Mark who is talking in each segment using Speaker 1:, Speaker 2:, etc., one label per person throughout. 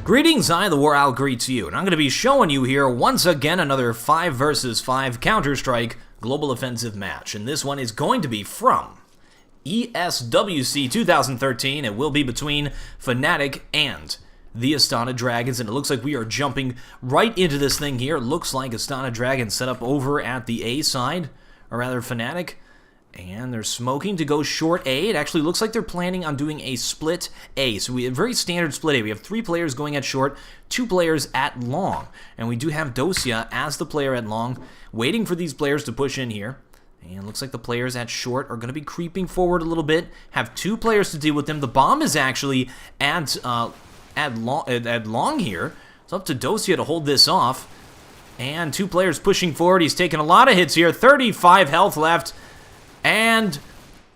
Speaker 1: Greetings, TheWarOwl greets you, and I'm going to be showing you here once again another 5 versus 5 Counter-Strike Global Offensive match, and this one is going to be from ESWC 2013. It will be between Fnatic and the Astana Dragons, and it looks like we are jumping right into this thing here. It looks like Astana Dragons set up over at the A side, or rather Fnatic. And they're smoking to go short A. It actually looks like they're planning on doing a split A. So we have a very standard split A. We have 3 players going at short, 2 players at long. And we do have dust2 as the player at long, waiting for these players to push in here. And it looks like the players at short are going to be creeping forward a little bit. Have 2 players to deal with them. The bomb is actually at long here. It's up to dust2 to hold this off. And 2 players pushing forward. He's taking a lot of hits here. 35 health left. And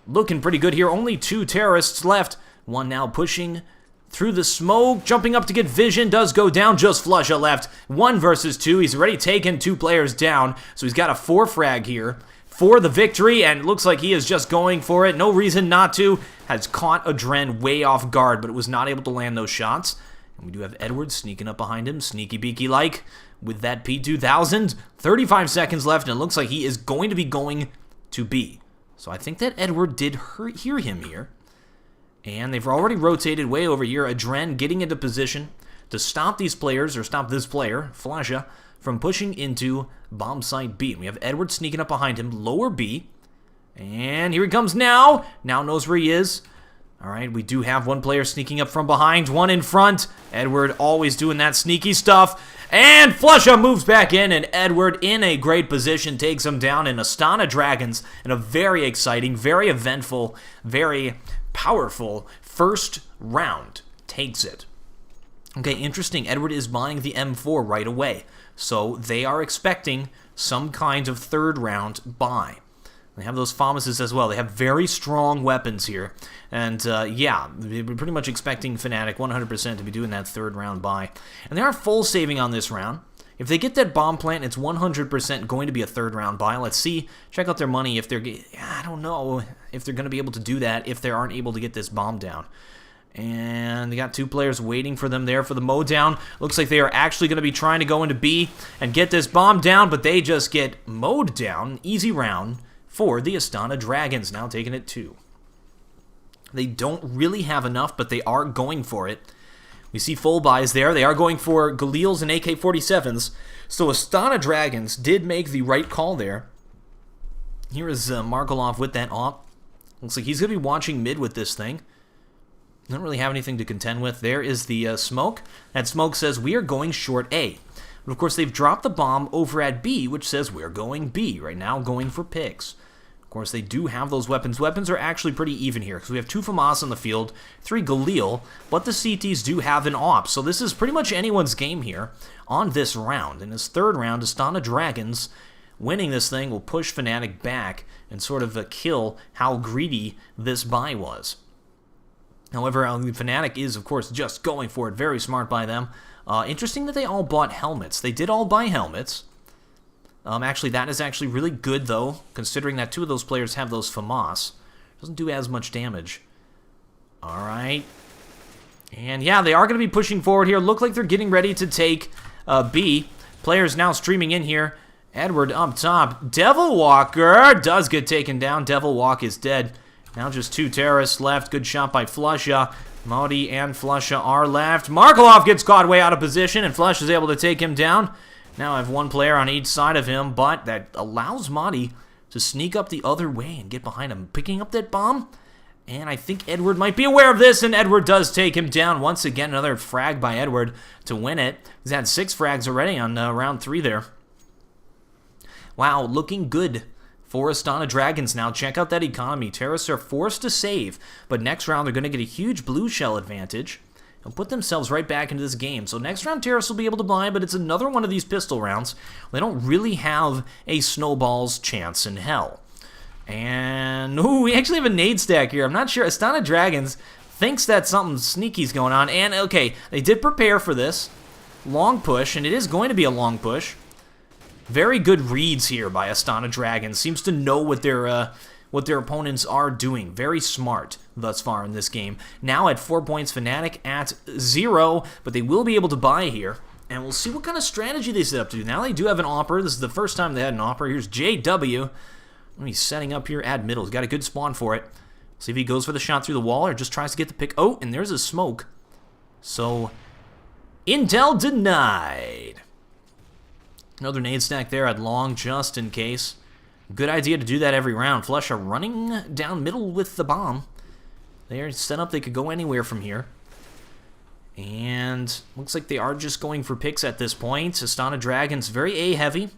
Speaker 1: looking pretty good here. Only 2 terrorists left. One now pushing through the smoke. Jumping up to get vision. Does go down. Just Flusha left. 1 versus 2. He's already taken 2 players down. So he's got a 4 frag here for the victory. And it looks like he is just going for it. No reason not to. Has caught Adren way off guard, but was not able to land those shots. And we do have Edward sneaking up behind him. Sneaky beaky like with that P2000. 35 seconds left. And it looks like he is going to be going to B. So I think that Edward did hear him here. And they've already rotated way over here. Adren getting into position to stop these players, or stop this player, Flasha, from pushing into bomb site B. And we have Edward sneaking up behind him, lower B. And here he comes now. Now knows where he is. All right, we do have 1 player sneaking up from behind, 1 in front. Edward always doing that sneaky stuff. And Flusha moves back in, and Edward in a great position takes him down. And Astana Dragons in a very exciting, very eventful, very powerful first round takes it. Okay, interesting. Edward is buying the M4 right away. So they are expecting some kind of third round buy. They have those FAMASes as well. They have very strong weapons here. And, yeah, we're pretty much expecting Fnatic 100% to be doing that third round buy. And they are full saving on this round. If they get that bomb plant, it's 100% going to be a third round buy. Let's see. Check out their money if they're... I don't know if they're going to be able to do that if they aren't able to get this bomb down. And they got 2 players waiting for them there for the mow down. Looks like they are actually going to be trying to go into B and get this bomb down, but they just get mowed down. Easy round for the Astana Dragons, now taking it 2. They don't really have enough, but they are going for it. We see full buys there. They are going for Galils and AK-47s. So Astana Dragons did make the right call there. Here is Markolov with that op. Looks like he's going to be watching mid with this thing. Don't really have anything to contend with. There is the smoke. That smoke says we are going short A. But of course, they've dropped the bomb over at B, which says we're going B. Right now, going for picks. Of course, they do have those weapons. Weapons are actually pretty even here, because we have 2 FAMAS on the field, 3 Galil, but the CTs do have an AWP. So this is pretty much anyone's game here on this round. In this third round, Astana Dragons winning this thing will push Fnatic back and sort of kill how greedy this buy was. However, Fnatic is, of course, just going for it. Very smart by them. Interesting that they all bought helmets. They did all buy helmets. Actually, that is actually really good, though, considering that 2 of those players have those FAMAS. Doesn't do as much damage. All right. And, yeah, they are going to be pushing forward here. Look like they're getting ready to take B. Players now streaming in here. Edward up top. Devil Walker does get taken down. Devil Walk is dead. Now just 2 terrorists left. Good shot by Flusha. Modi and Flusha are left. Markolov gets caught way out of position, and Flusha is able to take him down. Now I have 1 player on each side of him, but that allows Modi to sneak up the other way and get behind him, picking up that bomb. And I think Edward might be aware of this, and Edward does take him down. Once again, another frag by Edward to win it. He's had 6 frags already on round 3 there. Wow, looking good for Astana Dragons now. Check out that economy. Terrorists are forced to save, but next round they're going to get a huge blue shell advantage and put themselves right back into this game. So next round terrorists will be able to buy, but it's another one of these pistol rounds. They don't really have a snowball's chance in hell. And, ooh, we actually have a nade stack here. I'm not sure. Astana Dragons thinks that something sneaky's going on. And, okay, they did prepare for this. Long push, and it is going to be a long push. Very good reads here by Astana Dragons. Seems to know what they're what their opponents are doing. Very smart thus far in this game. Now at 4 points, Fnatic at 0, but they will be able to buy here. And we'll see what kind of strategy they set up to do. Now they do have an Opera. This is the first time they had an Opera. Here's JW. He's setting up here at middle. He's got a good spawn for it. See if he goes for the shot through the wall or just tries to get the pick. Oh, and there's a smoke. So, intel denied. Another nade stack there at long just in case. Good idea to do that every round. Flusha running down middle with the bomb. They're set up. They could go anywhere from here. And looks like they are just going for picks at this point. Astana Dragons very A-heavy.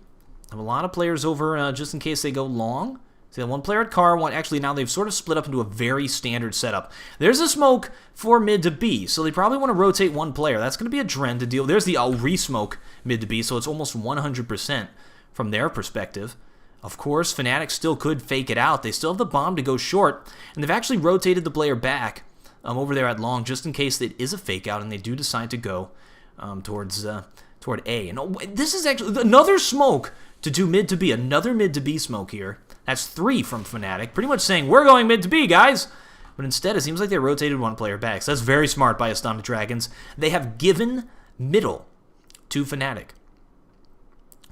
Speaker 1: Have a lot of players over just in case they go long. So they have one player at car. One, actually, now they've sort of split up into a very standard setup. There's a smoke for mid to B, so they probably want to rotate one player. That's going to be a Dren to deal. There's the re-smoke mid to B, so it's almost 100% from their perspective. Of course, Fnatic still could fake it out. They still have the bomb to go short, and they've actually rotated the player back over there at long, just in case it is a fake out and they do decide to go toward A. And this is actually another smoke to do mid to B. Another mid to B smoke here. That's 3 from Fnatic, pretty much saying, we're going mid to B, guys. But instead, it seems like they rotated one player back. So that's very smart by Astana Dragons. They have given middle to Fnatic.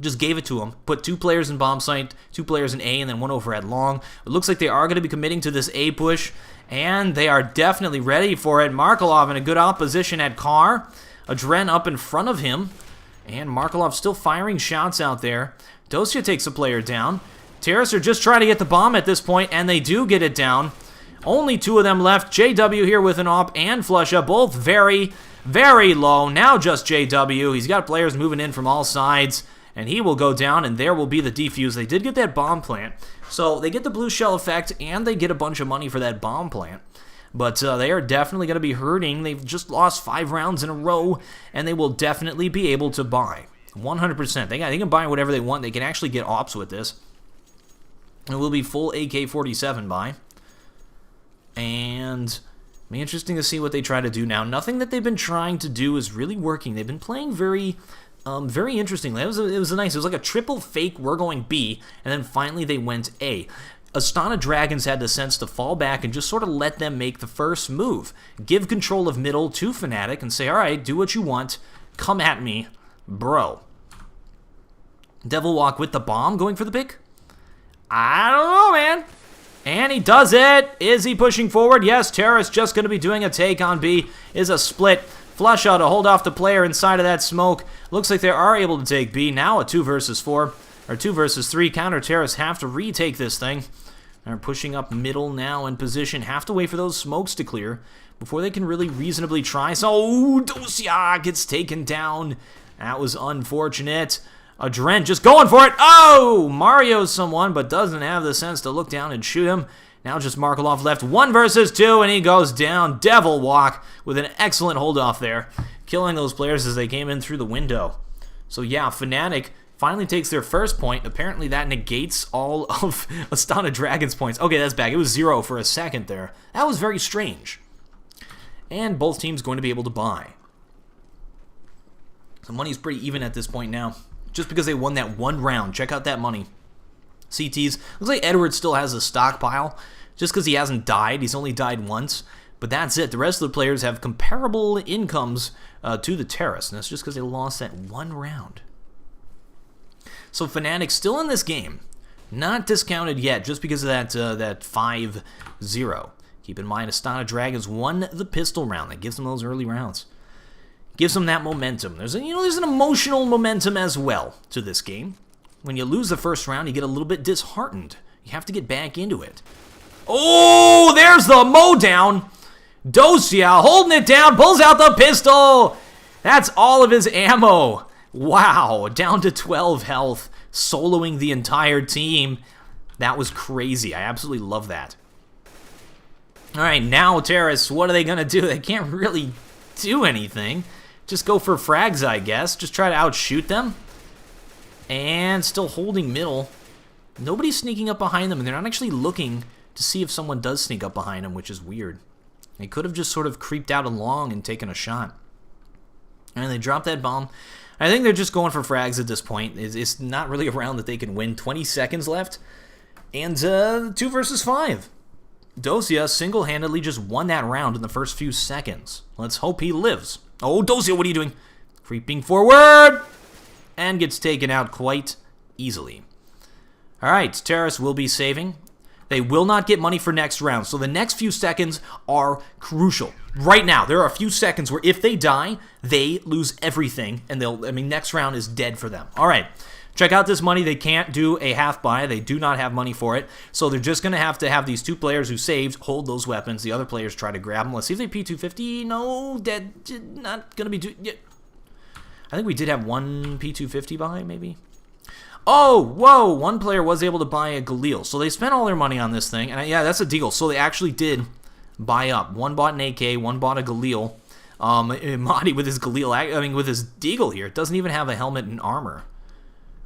Speaker 1: Just gave it to them. Put 2 players in bomb site, 2 players in A, and then 1 over at long. It looks like they are going to be committing to this A push. And they are definitely ready for it. Markelov in a good opposition at car. A Dren up in front of him. And Markelov still firing shots out there. dust2 takes a player down. Terrace are just trying to get the bomb at this point, and they do get it down. Only 2 of them left. JW here with an op and Flusha, both very, very low. Now just JW. He's got players moving in from all sides, and he will go down, and there will be the defuse. They did get that bomb plant. So they get the blue shell effect, and they get a bunch of money for that bomb plant. But they are definitely going to be hurting. They've just lost 5 rounds in a row, and they will definitely be able to buy. 100%. They can buy whatever they want. They can actually get ops with this. It will be full AK-47 buy. And it'll be interesting to see what they try to do now. Nothing that they've been trying to do is really working. They've been playing very interestingly. It was nice. It was like a triple fake, we're going B, and then finally they went A. Astana Dragons had the sense to fall back and just sort of let them make the first move. Give control of middle to Fnatic and say, all right, do what you want. Come at me, bro. Devil Walk with the bomb going for the pick? I don't know, man. And he does it. Is he pushing forward? Yes, Terrace just going to be doing a take on B. Is a split. Flusha to hold off the player inside of that smoke. Looks like they are able to take B. Now a 2 versus 4. Or 2 versus 3. Counter Terrace have to retake this thing. They're pushing up middle now in position. Have to wait for those smokes to clear before they can really reasonably try. So, dust2 gets taken down. That was unfortunate. A Dren just going for it. Oh! Mario's someone, but doesn't have the sense to look down and shoot him. Now just Markelov left 1 versus 2, and he goes down. Devil Walk with an excellent hold off there. Killing those players as they came in through the window. So yeah, Fnatic finally takes their first point. Apparently that negates all of Astana Dragons' points. Okay, that's back. It was 0 for a second there. That was very strange. And both teams going to be able to buy. So money's pretty even at this point now. Just because they won that 1 round. Check out that money. CTs. Looks like Edward still has a stockpile. Just because he hasn't died. He's only died once. But that's it. The rest of the players have comparable incomes to the Terrace. And that's just because they lost that 1 round. So Fnatic still in this game. Not discounted yet. Just because of that 5-0. Keep in mind, Astana Dragons won the pistol round. That gives them those early rounds. Gives them that momentum. There's an emotional momentum as well to this game. When you lose the first round, you get a little bit disheartened. You have to get back into it. Oh, there's the mow down. dust2 holding it down, pulls out the pistol. That's all of his ammo. Wow, down to 12 health, soloing the entire team. That was crazy. I absolutely love that. All right, now Terrace, what are they going to do? They can't really do anything. Just go for frags, I guess. Just try to outshoot them. And still holding middle. Nobody's sneaking up behind them, and they're not actually looking to see if someone does sneak up behind them, which is weird. They could have just sort of creeped out along and taken a shot. And they drop that bomb. I think they're just going for frags at this point. It's not really a round that they can win. 20 seconds left. And 2 versus 5. Dosia single-handedly just won that round in the first few seconds. Let's hope he lives. Oh, Dosia, what are you doing? Creeping forward! And gets taken out quite easily. Alright, Terrace will be saving. They will not get money for next round, so the next few seconds are crucial. Right now, there are a few seconds where if they die, they lose everything, and next round is dead for them. Alright, check out this money. They can't do a half buy. They do not have money for it, so they're just going to have these 2 players who saved hold those weapons. The other players try to grab them. Let's see if they P250. No, dead. Not going to be... Yeah. I think we did have 1 P250 buy, maybe? Oh, whoa, 1 player was able to buy a Galil. So they spent all their money on this thing. And yeah, that's a deal. So they actually did buy up. 1 bought an AK, 1 bought a Galil. Mahdi with his Galil, with his Deagle here, doesn't even have a helmet and armor.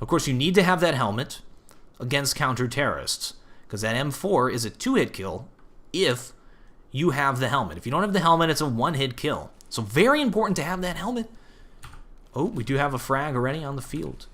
Speaker 1: Of course, you need to have that helmet against counter-terrorists. Because that M4 is a 2-hit kill if you have the helmet. If you don't have the helmet, it's a 1-hit kill. So very important to have that helmet. Oh, we do have a frag already on the field.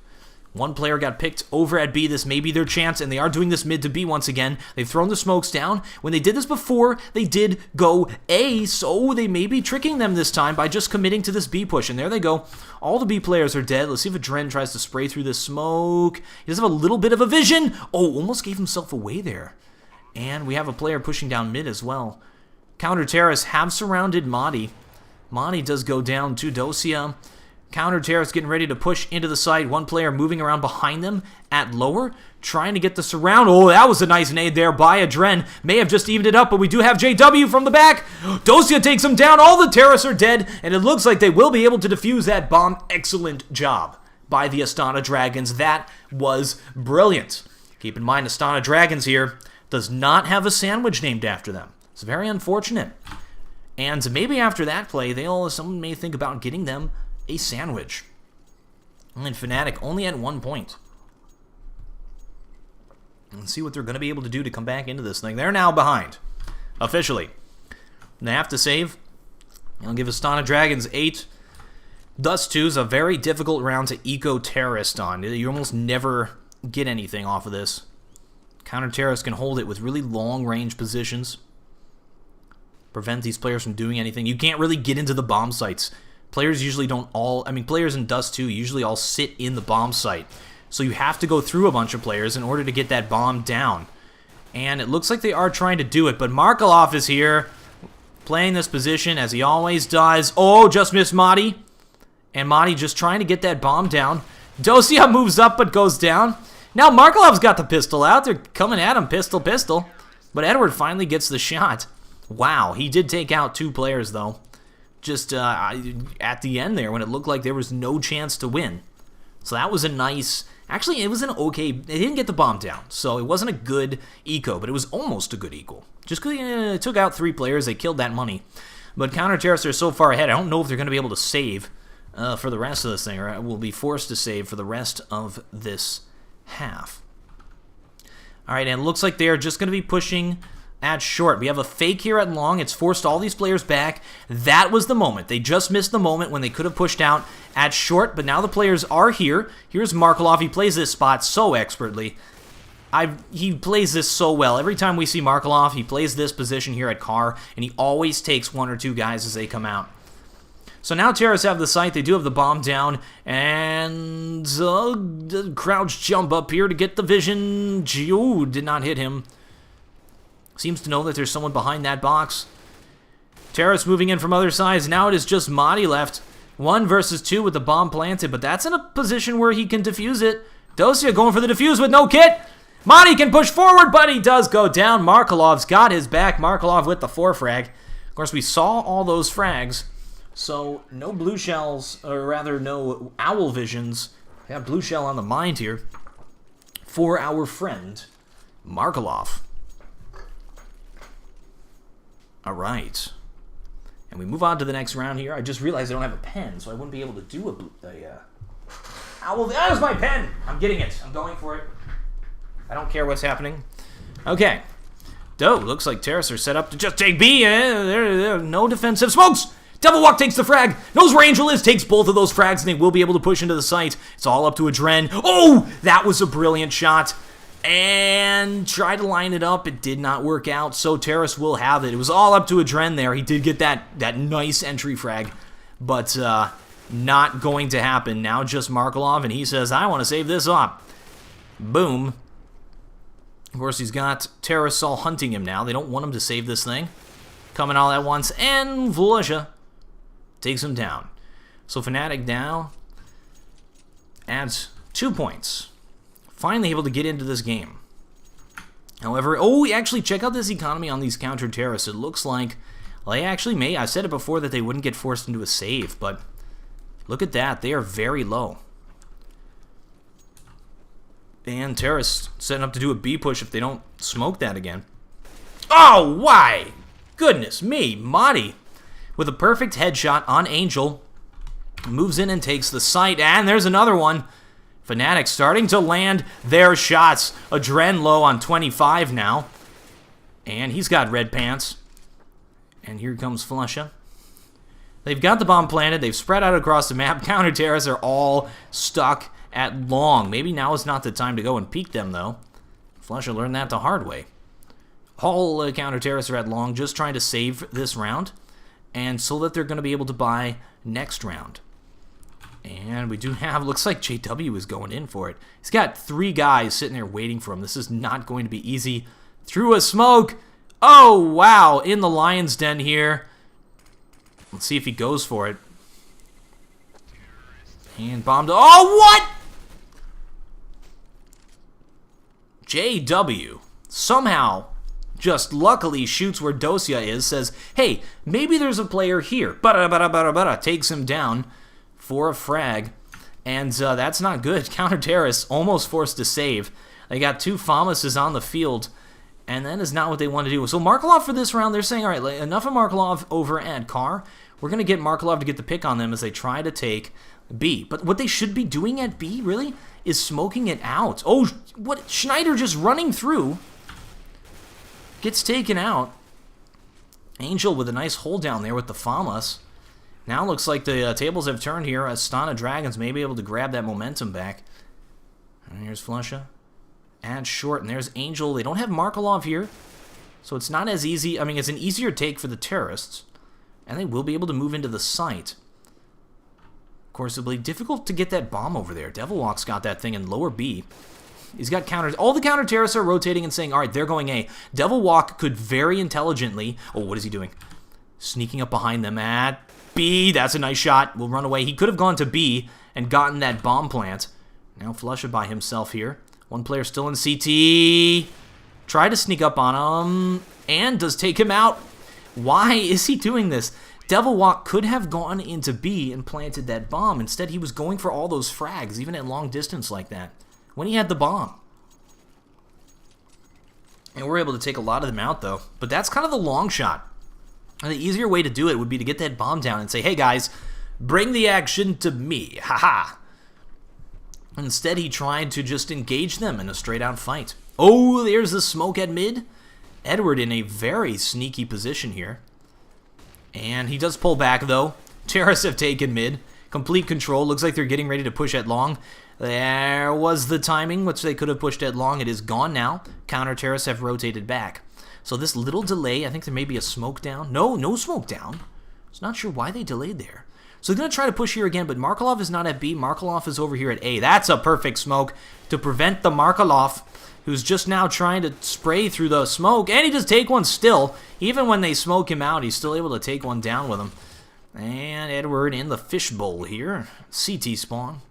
Speaker 1: 1 player got picked over at B. This may be their chance, and they are doing this mid to B once again. They've thrown the smokes down. When they did this before, they did go A, so they may be tricking them this time by just committing to this B push. And there they go. All the B players are dead. Let's see if Adren tries to spray through this smoke. He does have a little bit of a vision. Oh, almost gave himself away there. And we have a player pushing down mid as well. Counter-terrorists have surrounded Mahdi. Mahdi does go down to Dosia. Counter-terrorists getting ready to push into the side. 1 player moving around behind them at lower, trying to get the surround. Oh, that was a nice nade there by Adren. May have just evened it up, but we do have JW from the back. Dosia takes him down. All the terrorists are dead, and it looks like they will be able to defuse that bomb. Excellent job by the Astana Dragons. That was brilliant. Keep in mind, Astana Dragons here does not have a sandwich named after them. It's very unfortunate. And maybe after that play, someone may think about getting them a sandwich. And Fnatic only at 1 point. Let's see what they're going to be able to do to come back into this thing. They're now behind, officially. They have to save. I'll give Astana Dragons 8. dust2 is a very difficult round to eco-terrorist on. You almost never get anything off of this. Counter-terrorists can hold it with really long-range positions. Prevent these players from doing anything. You can't really get into the bomb sites. Players usually don't all... players in dust2 usually all sit in the bomb site. So you have to go through a bunch of players in order to get that bomb down. And it looks like they are trying to do it. But Markelov is here, playing this position as he always does. Oh, just missed Mahdi. And Mahdi just trying to get that bomb down. Dosia moves up but goes down. Now Markelov's got the pistol out. They're coming at him, pistol. But Edward finally gets the shot. Wow, he did take out 2 players, though. Just at the end there when it looked like there was no chance to win. So that was a nice... Actually, it was an okay... They didn't get the bomb down, so it wasn't a good eco, but it was almost a good eco. Just because it took out 3 players, they killed that money. But counter-terrorists are so far ahead, I don't know if they're going to be able to save for the rest of this thing, or will be forced to save for the rest of this half. Alright, and it looks like they are just going to be pushing... at short. We have a fake here at long. It's forced all these players back. That was the moment. They just missed the moment when they could have pushed out at short, but now the players are here. Here's Markelov. He plays this spot so expertly. He plays this so well. Every time we see Markelov, he plays this position here at car, and he always takes 1 or 2 guys as they come out. So now terrorists have the site. They do have the bomb down, and crouch jump up here to get the vision. Ooh, did not hit him. Seems to know that there's someone behind that box. Terrorists moving in from other sides. Now it is just Mahdi left. 1 versus 2 with the bomb planted, but that's in a position where he can defuse it. Dosia going for the defuse with no kit. Mahdi can push forward, but he does go down. Markelov's got his back. Markelov with the 4 frag. Of course, we saw all those frags, so no blue shells, or rather no owl visions. We have blue shell on the mind here for our friend Markelov. All right. And we move on to the next round here. I just realized I don't have a pen, so I wouldn't be able to do owl. That is my pen! I'm getting it. I'm going for it. I don't care what's happening. Okay. Looks like terrorists are set up to just take B. There no defensive smokes! Devil Walk takes the frag. Knows where Angel is. Takes both of those frags, and they will be able to push into the site. It's all up to Adren. Oh! That was a brilliant shot. And try to line it up. It did not work out, so Terrace will have it. It was all up to Adren there. He did get that nice entry frag, but not going to happen. Now just Markelov, and he says, I want to save this up. Boom. Of course, he's got Terrace all hunting him now. They don't want him to save this thing. Coming all at once, and Flusha takes him down. So Fnatic now adds 2 points. Finally able to get into this game. However, actually, check out this economy on these counter terrorists. It looks like, well, they actually may. I said it before that they wouldn't get forced into a save, but look at that. They are very low. And terrorists setting up to do a B push if they don't smoke that again. Oh, why? Goodness me, Madi with a perfect headshot on Angel. Moves in and takes the site, and there's another one. Fnatic starting to land their shots. Adren low on 25 now. And he's got red pants. And here comes Flusha. They've got the bomb planted. They've spread out across the map. Counter terrorists are all stuck at long. Maybe now is not the time to go and peek them, though. Flusha learned that the hard way. All counter terrorists are at long, just trying to save this round. And so that they're going to be able to buy next round. And we do have, looks like JW is going in for it. He's got 3 guys sitting there waiting for him. This is not going to be easy. Through a smoke. Oh, wow. In the lion's den here. Let's see if he goes for it. And bombed. Oh, what? JW somehow just luckily shoots where dust2 is. Says, hey, maybe there's a player here. Takes him down for a frag, and that's not good. Counter terrorists almost forced to save. They got 2 Famouses on the field, and that is not what they want to do. So Markelov for this round, they're saying, all right, enough of Markelov over at Car. We're going to get Markelov to get the pick on them as they try to take B. But what they should be doing at B, really, is smoking it out. Oh, what? Schneider just running through. Gets taken out. Angel with a nice hold down there with the Famous. Now looks like the tables have turned here. Astana Dragons may be able to grab that momentum back. And here's Flusha. Add short, and there's Angel. They don't have Markelov here, so it's not as easy. I mean, it's an easier take for the terrorists, and they will be able to move into the site. Of course, it'll be difficult to get that bomb over there. DevilWalk's got that thing in lower B. He's got counters. All the counter terrorists are rotating and saying, all right, they're going A. DevilWalk could very intelligently... Oh, what is he doing? Sneaking up behind them at B. That's a nice shot. Will run away. He could have gone to B and gotten that bomb plant. Now Flusha by himself here. One player still in CT. Try to sneak up on him. And does take him out. Why is he doing this? DevilWalk could have gone into B and planted that bomb. Instead, he was going for all those frags, even at long distance like that, when he had the bomb. And we're able to take a lot of them out, though. But that's kind of the long shot. And the easier way to do it would be to get that bomb down and say, hey, guys, bring the action to me. Ha-ha. Instead, he tried to just engage them in a straight-out fight. Oh, there's the smoke at mid. Edward in a very sneaky position here. And he does pull back, though. Terrorists have taken mid. Complete control. Looks like they're getting ready to push at long. There was the timing, which they could have pushed at long. It is gone now. Counter terrorists have rotated back. So this little delay, I think there may be a smoke down. No smoke down. It's not sure why they delayed there. So they're going to try to push here again, but Markelov is not at B. Markelov is over here at A. That's a perfect smoke to prevent the Markelov, who's just now trying to spray through the smoke. And he does take one still. Even when they smoke him out, he's still able to take one down with him. And Edward in the fishbowl here. CT spawn.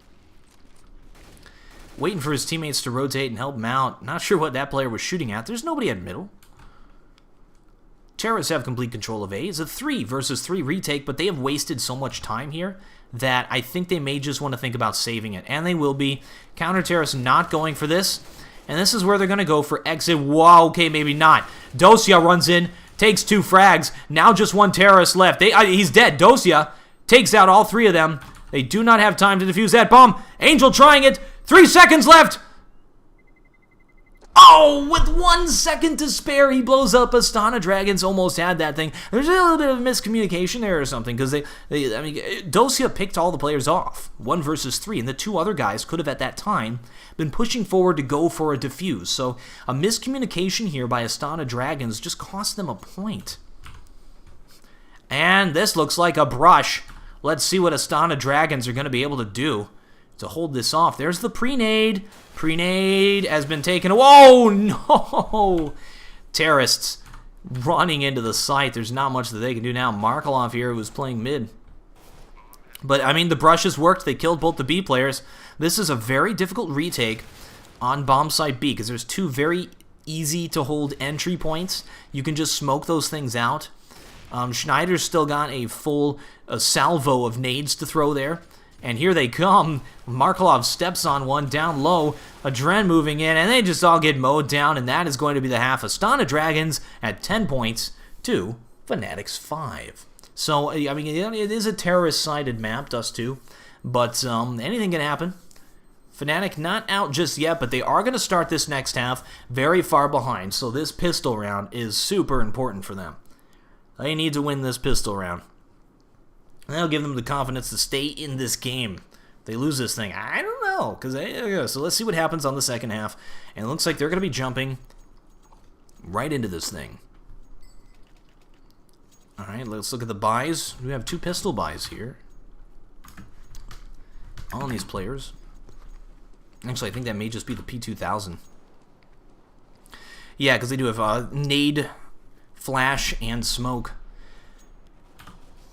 Speaker 1: Waiting for his teammates to rotate and help him out. Not sure what that player was shooting at. There's nobody at middle. Terrorists have complete control of A. It's a 3 versus 3 retake, but they have wasted so much time here that I think they may just want to think about saving it. And they will be. Counter terrorists not going for this. And this is where they're going to go for exit. Whoa, okay, maybe not. dust2 runs in, takes 2 frags. Now just 1 terrorist left. He's dead. dust2 takes out all 3 of them. They do not have time to defuse that bomb. Angel trying it. 3 seconds left. Oh, with 1 second to spare, he blows up. Astana Dragons almost had that thing. There's a little bit of miscommunication there or something, because I mean, dust2 picked all the players off, 1 versus 3, and the 2 other guys could have at that time been pushing forward to go for a defuse. So a miscommunication here by Astana Dragons just cost them a point. And this looks like a brush. Let's see what Astana Dragons are going to be able to do to hold this off. There's the pre-nade. Pre-nade has been taken. Whoa, no! Terrorists running into the site. There's not much that they can do now. Markelov here was playing mid. But, I mean, the brushes worked. They killed both the B players. This is a very difficult retake on bomb site B, because there's 2 very easy-to-hold entry points. You can just smoke those things out. Schneider's still got a full salvo of nades to throw there. And here they come. Markelov steps on one down low. Adren moving in, and they just all get mowed down, and that is going to be the half. Astana Dragons at 10 points to Fnatic's 5. So, I mean, it is a terrorist-sided map, dust2, but anything can happen. Fnatic not out just yet, but they are going to start this next half very far behind, so this pistol round is super important for them. They need to win this pistol round. That'll give them the confidence to stay in this game. If they lose this thing, I don't know. So let's see what happens on the second half. And it looks like they're going to be jumping right into this thing. All right, let's look at the buys. We have 2 pistol buys here on these players. Actually, I think that may just be the P2000. Yeah, because they do have nade, flash, and smoke.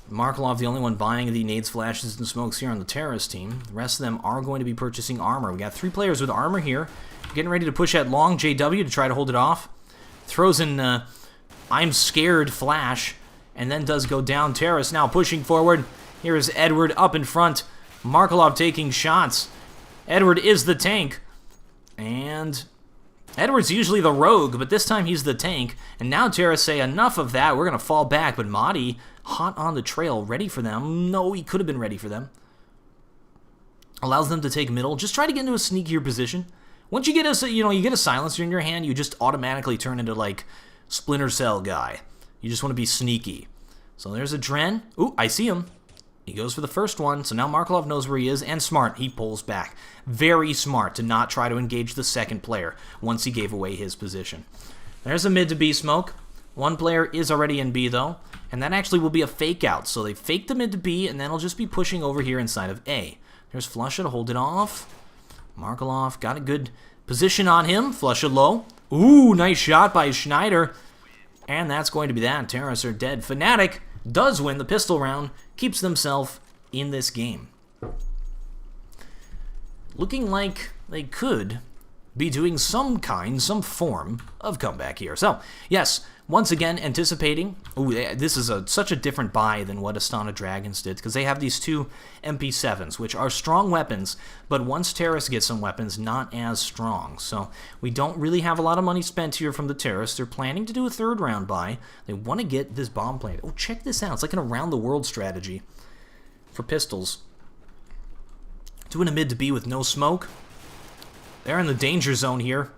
Speaker 1: Markelov, the only one buying the nades, flashes, and smokes here on the terrorist team. The rest of them are going to be purchasing armor. We got 3 players with armor here. Getting ready to push at long JW to try to hold it off. Throws in I'm scared flash, and then does go down. Terrorist now pushing forward. Here is Edward up in front. Markelov taking shots. Edward is the tank. And Edward's usually the rogue, but this time he's the tank. And now Terrorists say, enough of that, we're going to fall back. But Madi, hot on the trail, ready for them. No, he could have been ready for them. Allows them to take middle. Just try to get into a sneakier position. Once you get a, you get a silencer in your hand, you just automatically turn into, like, Splinter Cell guy. You just want to be sneaky. So there's a Dren. Ooh, I see him. He goes for the first one, so now Markelov knows where he is, and smart, he pulls back. Very smart to not try to engage the second player once he gave away his position. There's a mid to B smoke. One player is already in B, though, and that actually will be a fake out. So they fake the mid to B, and then he'll just be pushing over here inside of A. There's Flusha to hold it off. Markelov got a good position on him. Flusha low. Ooh, nice shot by Schneider. And that's going to be that. Terrorists are dead. Fnatic does win the pistol round, keeps themselves in this game. Looking like they could be doing some form of comeback here. So, yes, once again, anticipating. Ooh, this is such a different buy than what Astana Dragons did, because they have these 2 MP7s, which are strong weapons, but once Terrorists get some weapons, not as strong. So we don't really have a lot of money spent here from the Terrorists. They're planning to do a 3rd round buy. They want to get this bomb plant. Oh, check this out. It's like an around-the-world strategy for pistols. Doing a mid to B with no smoke. They're in the danger zone here.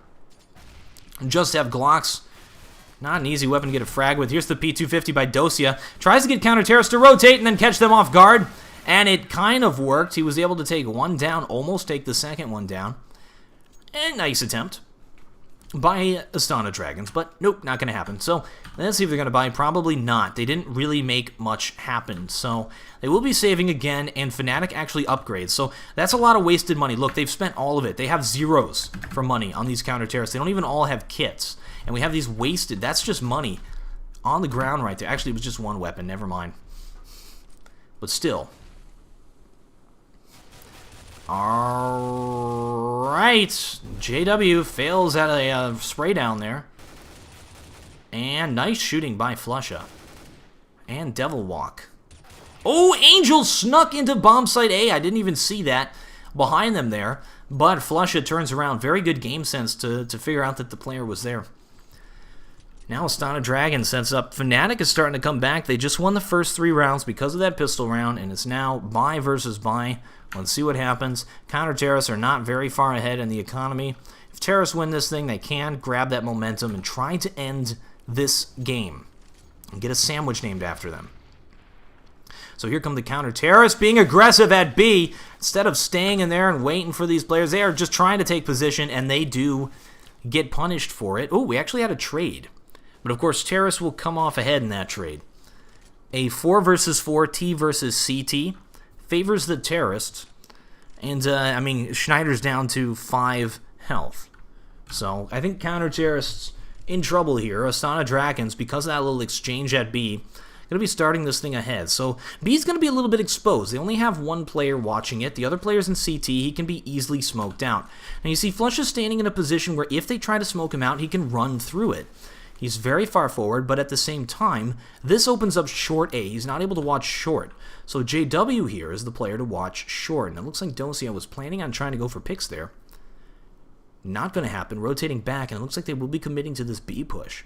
Speaker 1: Just have Glocks. Not an easy weapon to get a frag with. Here's the P250 by dust2. Tries to get counter-terrorists to rotate and then catch them off guard. And it kind of worked. He was able to take one down, almost take the second one down. And nice attempt by Astana Dragons. But nope, not going to happen. So let's see if they're going to buy. Probably not. They didn't really make much happen. So they will be saving again, and Fnatic actually upgrades. So that's a lot of wasted money. Look, they've spent all of it. They have zeros for money on these counter-terrorists. They don't even all have kits. And we have these wasted. That's just money on the ground right there. Actually, it was just one weapon. Never mind. But still. All right. JW fails at a spray down there. And nice shooting by Flusha. And Devil Walk. Oh, Angel snuck into bomb site A. I didn't even see that behind them there. But Flusha turns around. Very good game sense to figure out that the player was there. Now Astana Dragons sets up. Fnatic is starting to come back. They just won the first 3 rounds because of that pistol round, and it's now buy versus buy. Let's see what happens. Counter Terrorists are not very far ahead in the economy. If Terrorists win this thing, they can grab that momentum and try to end this game and get a sandwich named after them. So here come the Counter Terrorists being aggressive at B. Instead of staying in there and waiting for these players, they are just trying to take position, and they do get punished for it. Oh, we actually had a trade. But, of course, Terrorists will come off ahead in that trade. A 4 versus 4 T versus CT favors the Terrorists. And, I mean, Schneider's down to 5 health. So, I think Counter Terrorists in trouble here. Astana Dragons, because of that little exchange at B, going to be starting this thing ahead. So, B's going to be a little bit exposed. They only have 1 player watching it. The other player's in CT. He can be easily smoked out. And you see, Flush is standing in a position where if they try to smoke him out, he can run through it. He's very far forward, but at the same time, this opens up short A. He's not able to watch short. So JW here is the player to watch short. And it looks like dust2 was planning on trying to go for picks there. Not going to happen. Rotating back, and it looks like they will be committing to this B push.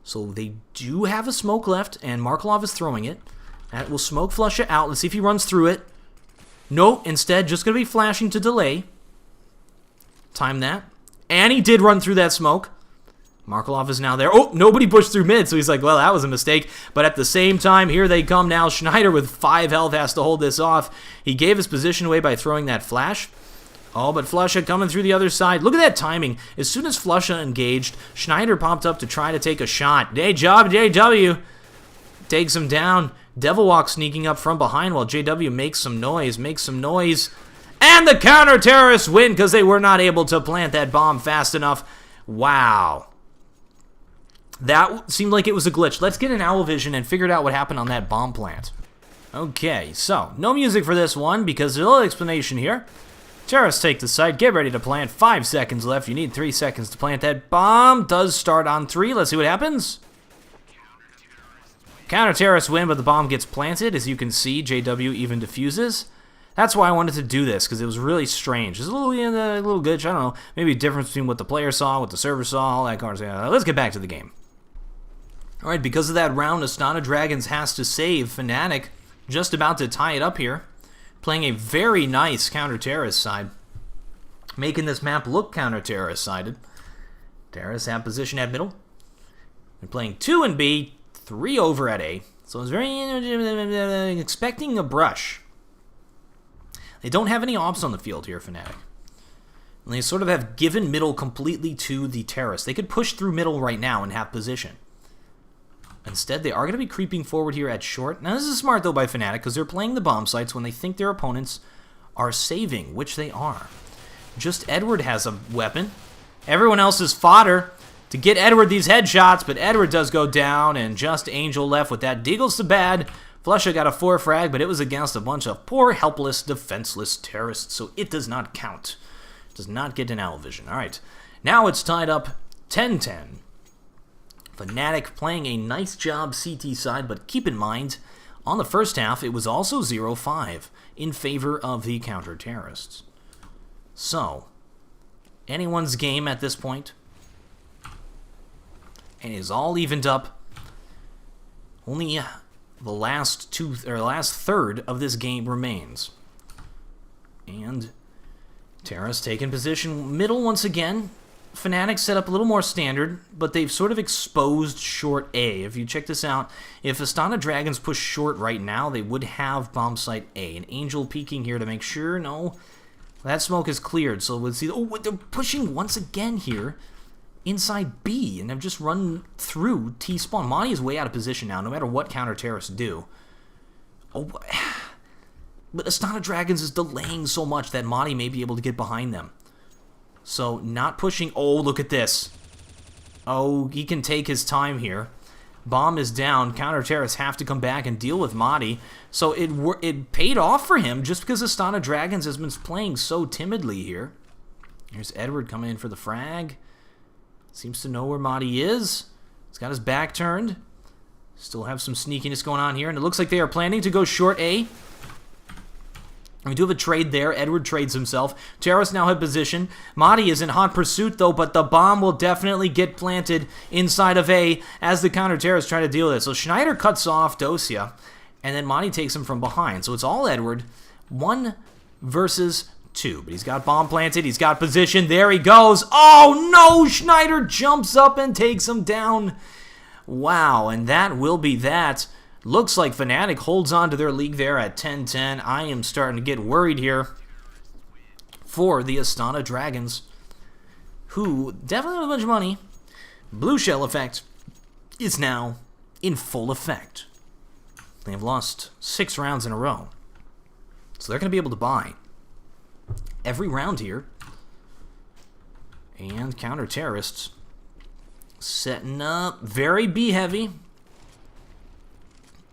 Speaker 1: So they do have a smoke left, and Markelov is throwing it. That will smoke Flush it out. Let's see if he runs through it. No, instead, just going to be flashing to delay. Time that. And he did run through that smoke. Markelov is now there. Oh, nobody pushed through mid, so he's like, well, that was a mistake. But at the same time, here they come now. Schneider with 5 health has to hold this off. He gave his position away by throwing that flash. Oh, but Flusha coming through the other side. Look at that timing. As soon as Flusha engaged, Schneider popped up to try to take a shot. Good job, JW. Takes him down. Devilwalk sneaking up from behind while JW makes some noise. And the counter-terrorists win because they were not able to plant that bomb fast enough. Wow. That seemed like it was a glitch. Let's get an owl vision and figure out what happened on that bomb plant. Okay, so no music for this one because there's a little explanation here. Terrorists take the site. Get ready to plant. 5 seconds left. You need 3 seconds to plant that bomb. Does start on 3. Let's see what happens. Counter-terrorists win, but the bomb gets planted. As you can see, JW even defuses. That's why I wanted to do this, because it was really strange. There's a little glitch. I don't know. Maybe a difference between what the player saw, what the server saw, all that kind of stuff. Let's get back to the game. All right, because of that round, Astana Dragons has to save. Fnatic just about to tie it up here. Playing a very nice counter-terrorist side. Making this map look counter-terrorist-sided. Terrorists have position at middle. They're playing 2 in B, 3 over at A. So I was very expecting a brush. They don't have any ops on the field here, Fnatic. And they sort of have given middle completely to the terrorists. They could push through middle right now and have position. Instead, they are going to be creeping forward here at short. Now, this is smart, though, by Fnatic, because they're playing the bomb sites when they think their opponents are saving, which they are. Just Edward has a weapon. Everyone else is fodder to get Edward these headshots, but Edward does go down, and just Angel left with that. Deagle's to bad. Flusha got a 4 frag, but it was against a bunch of poor, helpless, defenseless terrorists, so it does not count. It does not get an owl vision. All right, now it's tied up 10-10. Fnatic playing a nice job CT side, but keep in mind, on the first half, it was also 0-5 in favor of the counter-terrorists. So, anyone's game at this point, and it is all evened up. Only the last third of this game remains. And Terra's taking position middle once again. Fnatic set up a little more standard, but they've sort of exposed short A. If you check this out, if Astana Dragons push short right now, they would have bomb site A. And Angel peeking here to make sure, no, that smoke is cleared. So let's see. Oh, they're pushing once again here inside B, and they've just run through T-spawn. Monty is way out of position now, no matter what counter-terrorists do. Oh, but Astana Dragons is delaying so much that Monty may be able to get behind them. So, not pushing. Oh, look at this. Oh, he can take his time here. Bomb is down. Counter-terrorists have to come back and deal with Mahdi. So, it paid off for him just because Astana Dragons has been playing so timidly here. Here's Edward coming in for the frag. Seems to know where Mahdi is. He's got his back turned. Still have some sneakiness going on here. And it looks like they are planning to go short A. We do have a trade there. Edward trades himself. Terrace now in position. Madi is in hot pursuit, though, but the bomb will definitely get planted inside of A as the counter Terrace try to deal with it. So Schneider cuts off Dosia, and then Madi takes him from behind. So it's all Edward. 1 versus 2. But he's got bomb planted. He's got position. There he goes. Oh, no! Schneider jumps up and takes him down. Wow, and that will be that. Looks like Fnatic holds on to their league there at 10-10. I am starting to get worried here for the Astana Dragons, who definitely have a bunch of money. Blue Shell effect is now in full effect. They have lost 6 rounds in a row. So they're going to be able to buy every round here. And counter terrorists setting up very B heavy.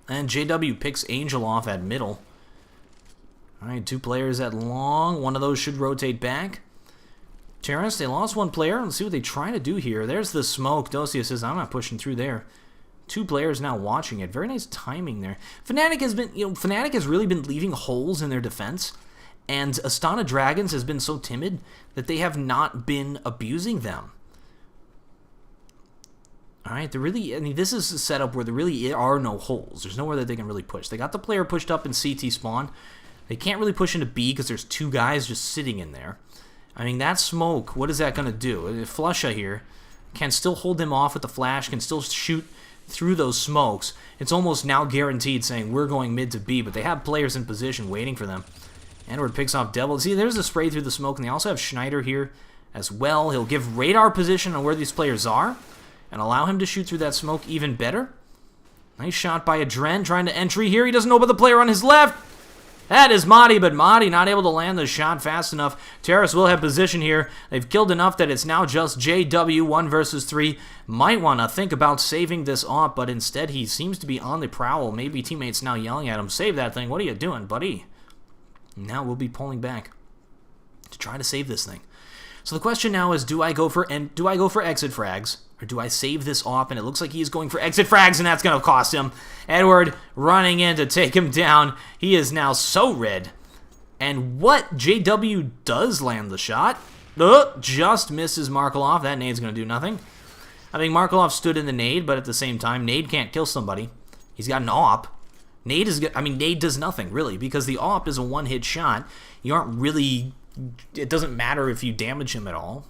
Speaker 1: And JW picks Angel off at middle. Alright, 2 players at long. One of those should rotate back. Terrence, they lost 1 player. Let's see what they try to do here. There's the smoke. Dosia says, I'm not pushing through there. 2 players now watching it. Very nice timing there. Fnatic has really been leaving holes in their defense. And Astana Dragons has been so timid that they have not been abusing them. Alright, this is a setup where there really are no holes. There's nowhere that they can really push. They got the player pushed up in CT spawn. They can't really push into B because there's 2 guys just sitting in there. I mean, that smoke, what is that going to do? Flusha here can still hold them off with the flash, can still shoot through those smokes. It's almost now guaranteed saying we're going mid to B, but they have players in position waiting for them. Edward picks off Devil. See, there's a spray through the smoke, and they also have Schneider here as well. He'll give radar position on where these players are and allow him to shoot through that smoke even better. Nice shot by Adren trying to entry here. He doesn't know about the player on his left. That is Madi, but Madi not able to land the shot fast enough. Terrace will have position here. They've killed enough that it's now just JW 1 versus 3. Might want to think about saving this off, but instead he seems to be on the prowl. Maybe teammates now yelling at him, save that thing. What are you doing, buddy? Now we'll be pulling back to try to save this thing. So the question now is, do I go for exit frags, or do I save this off? And it looks like he is going for exit frags, and that's going to cost him. Edward running in to take him down. He is now so red. And what? JW does land the shot. Just misses Markelov. That nade's going to do nothing. I think Markelov stood in the nade, but at the same time, nade can't kill somebody. He's got an AWP. Nade does nothing, really, because the AWP is a one-hit shot. You aren't really... It doesn't matter if you damage him at all.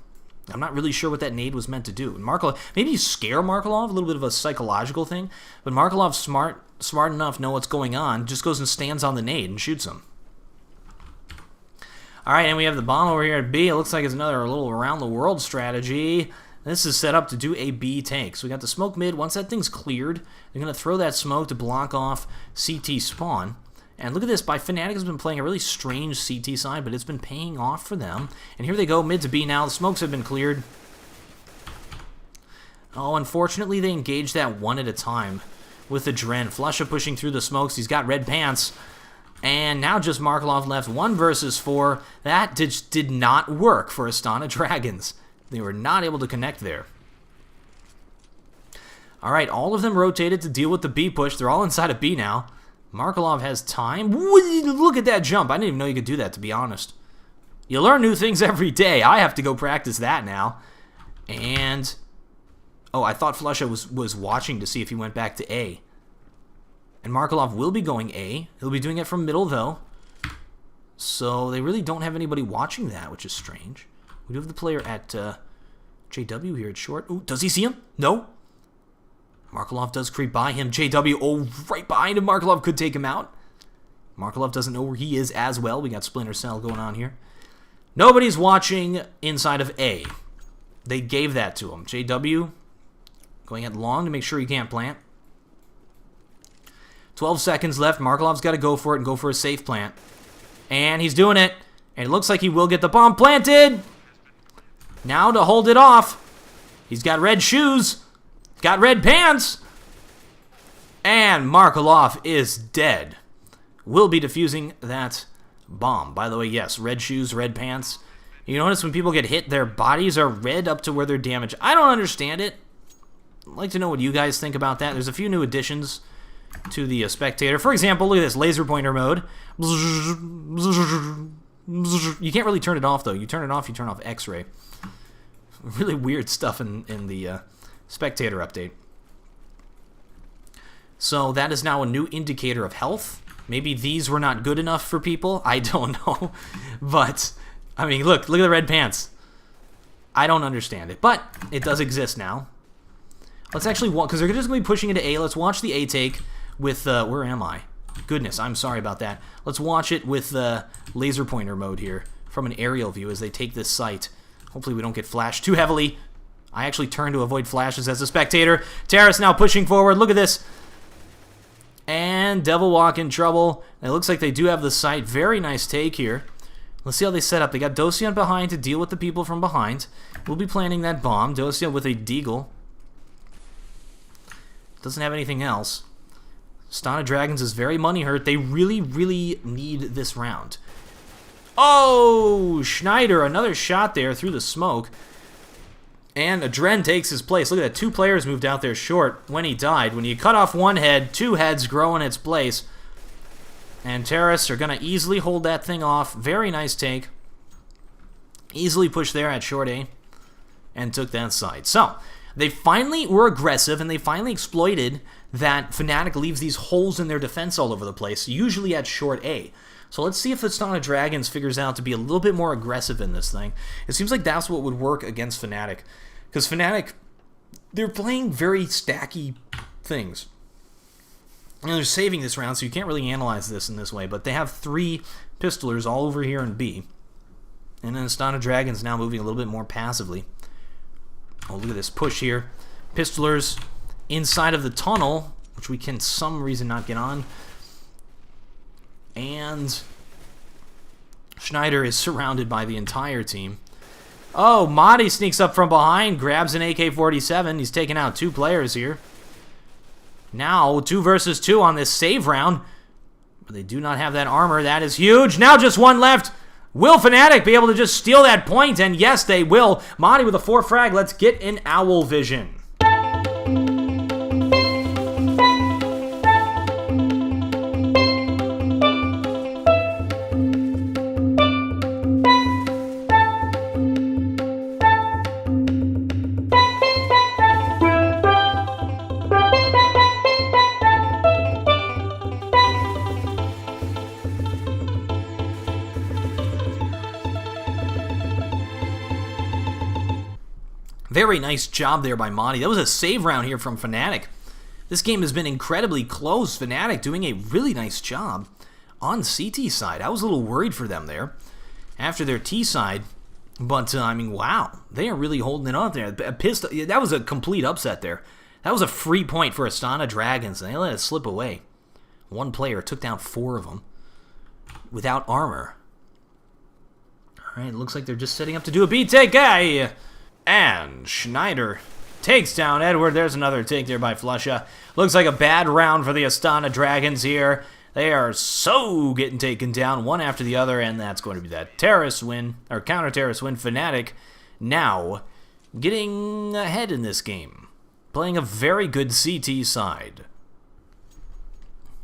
Speaker 1: I'm not really sure what that nade was meant to do. And Markelov, maybe you scare Markelov, a little bit of a psychological thing, but Markelov's smart enough, know what's going on, just goes and stands on the nade and shoots him. Alright, and we have the bomb over here at B. It looks like it's another little around-the-world strategy. This is set up to do a B tank. So we got the smoke mid. Once that thing's cleared, they're going to throw that smoke to block off CT spawn. And look at this, Fnatic has been playing a really strange CT side, but it's been paying off for them. And here they go, mid to B now. The smokes have been cleared. Oh, unfortunately, they engaged that one at a time with the Dren. Flusha pushing through the smokes. He's got red pants. And now just Markelov left 1 versus 4. That did not work for Astana Dragons. They were not able to connect there. Alright, all of them rotated to deal with the B push. They're all inside of B now. Markelov has time. Look at that jump. I didn't even know you could do that, to be honest. You learn new things every day. I have to go practice that now. And... oh, I thought Flusha was watching to see if he went back to A. And Markelov will be going A. He'll be doing it from middle, though. So they really don't have anybody watching that, which is strange. We do have the player at JW here at short. Ooh, does he see him? No. Markelov does creep by him. JW, oh, right behind him. Markelov could take him out. Markelov doesn't know where he is as well. We got Splinter Cell going on here. Nobody's watching inside of A. They gave that to him. JW going at long to make sure he can't plant. 12 seconds left. Markelov's got to go for it and go for a safe plant. And he's doing it. And it looks like he will get the bomb planted. Now to hold it off. He's got red shoes. Got red pants. And Markelov is dead. Will be defusing that bomb. By the way, yes, red shoes, red pants. You notice when people get hit, their bodies are red up to where they're damaged. I don't understand it. I'd like to know what you guys think about that. There's a few new additions to the spectator. For example, look at this, laser pointer mode. You can't really turn it off, though. You turn it off, you turn off X-ray. Really weird stuff in the spectator update. So that is now a new indicator of health. Maybe these were not good enough for people. I don't know. But, I mean, look at the red pants. I don't understand it. But it does exist now. Let's actually watch, because they're just going to be pushing into A. Let's watch the A take with, where am I? Goodness, I'm sorry about that. Let's watch it with the laser pointer mode here from an aerial view as they take this site. Hopefully we don't get flashed too heavily. I actually turn to avoid flashes as a spectator. Terrace now pushing forward. Look at this. And Devil Walk in trouble. It looks like they do have the site. Very nice take here. Let's see how they set up. They got Dosia behind to deal with the people from behind. We'll be planting that bomb. Dosia with a deagle. Doesn't have anything else. Astana Dragons is very money hurt. They really, really need this round. Oh, Schneider, another shot there through the smoke. And Adren takes his place. Look at that, 2 players moved out there short when he died. When you cut off one head, 2 heads grow in its place. And Terrace are going to easily hold that thing off. Very nice take. Easily pushed there at short A. And took that side. So, they finally were aggressive, and they finally exploited that Fnatic leaves these holes in their defense all over the place, usually at short A. So let's see if the Astana Dragons figures out to be a little bit more aggressive in this thing. It seems like that's what would work against Fnatic. Because Fnatic, they're playing very stacky things. And they're saving this round, so you can't really analyze this in this way. But they have 3 pistolers all over here in B. And then Astana Dragons now moving a little bit more passively. Oh, look at this push here. Pistolers inside of the tunnel, which we can some reason not get on. And Schneider is surrounded by the entire team. Oh, Mahdi sneaks up from behind, grabs an AK-47. He's taken out 2 players here. Now, 2 versus 2 on this save round. But they do not have that armor. That is huge. Now just 1 left. Will Fnatic be able to just steal that point? And yes, they will. Mahdi with a 4 frag. Let's get an owl vision. Very nice job there by Mahdi. That was a save round here from Fnatic. This game has been incredibly close. Fnatic doing a really nice job on CT side. I was a little worried for them there after their T side. But, I mean, wow. They are really holding it up there. That was a complete upset there. That was a free point for Astana Dragons, and they let it slip away. 1 player took down 4 of them without armor. All right, it looks like they're just setting up to do a B-take. Guy. And Schneider takes down Edward. There's another take there by Flusha. Looks like a bad round for the Astana Dragons here. They are so getting taken down one after the other, and that's going to be that terrace win, or counter-terrace win. Fnatic now getting ahead in this game, playing a very good CT side.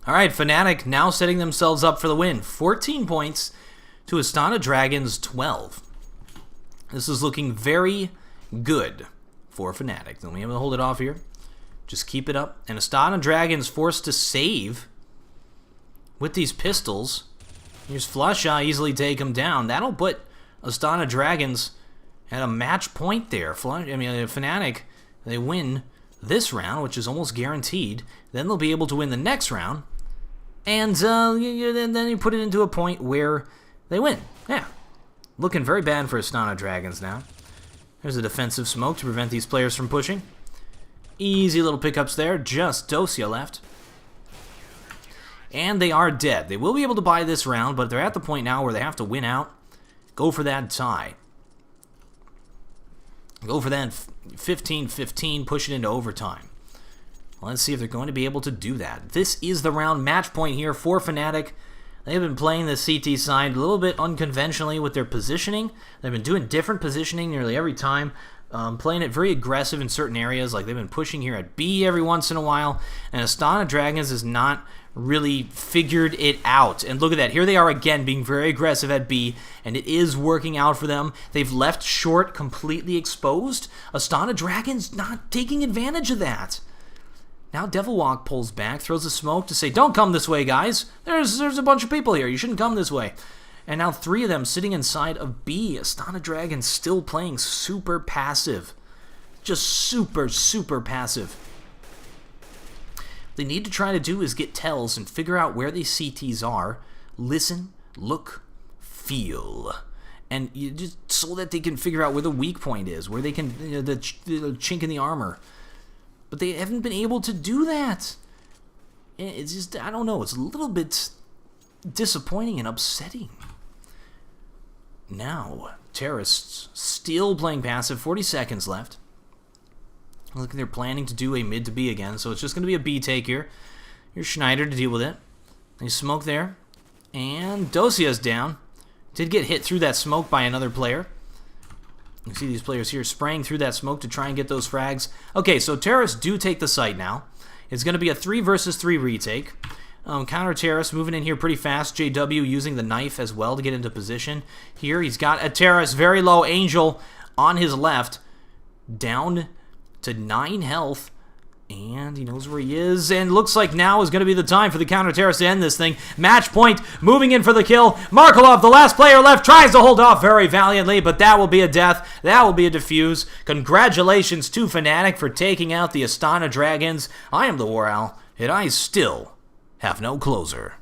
Speaker 1: All right, Fnatic now setting themselves up for the win. 14 points to Astana Dragons 12. This is looking very good for Fnatic. Don't be able to hold it off here. Just keep it up. And Astana Dragons forced to save with these pistols. Here's Flusha, easily take him down. That'll put Astana Dragons at a match point there. Fnatic, they win this round, which is almost guaranteed. Then they'll be able to win the next round. And then you put it into a point where they win. Yeah. Looking very bad for Astana Dragons now. There's a defensive smoke to prevent these players from pushing. Easy little pickups there. Just Dosia left. And they are dead. They will be able to buy this round, but they're at the point now where they have to win out. Go for that tie. Go for that 15-15, push it into overtime. Let's see if they're going to be able to do that. This is the round match point here for Fnatic. They've been playing the CT side a little bit unconventionally with their positioning. They've been doing different positioning nearly every time. Playing it very aggressive in certain areas, like they've been pushing here at B every once in a while, and Astana Dragons has not really figured it out. And look at that, here they are again being very aggressive at B, and it is working out for them. They've left short completely exposed. Astana Dragons not taking advantage of that. Now TheWarOwl pulls back, throws a smoke to say, don't come this way, guys. There's a bunch of people here. You shouldn't come this way. And now 3 of them sitting inside of B. Astana Dragons still playing super passive. Just super, super passive. What they need to try to do is get tells and figure out where these CTs are. Listen, look, feel. And just so that they can figure out where the weak point is, where they can, the chink in the armor. But they haven't been able to do that. It's just, I don't know, it's a little bit disappointing and upsetting. Now, Terrorists still playing passive, 40 seconds left. Look, they're planning to do a mid to B again, so it's just going to be a B take here. Here's Schneider to deal with it. They smoke there. And Dosia's down. Did get hit through that smoke by another player. You see these players here spraying through that smoke to try and get those frags. Okay, so Terrorists do take the site now. It's going to be a 3 versus 3 retake. Counter Terrorist moving in here pretty fast. JW using the knife as well to get into position. Here he's got a Terrorist very low. Angel on his left. Down to 9 health. And he knows where he is. And looks like now is going to be the time for the Counter Terrorist to end this thing. Match point. Moving in for the kill. Markelov, the last player left, tries to hold off very valiantly. But that will be a death. That will be a defuse. Congratulations to Fnatic for taking out the Astana Dragons. I am TheWarOwl, and I still have no closer.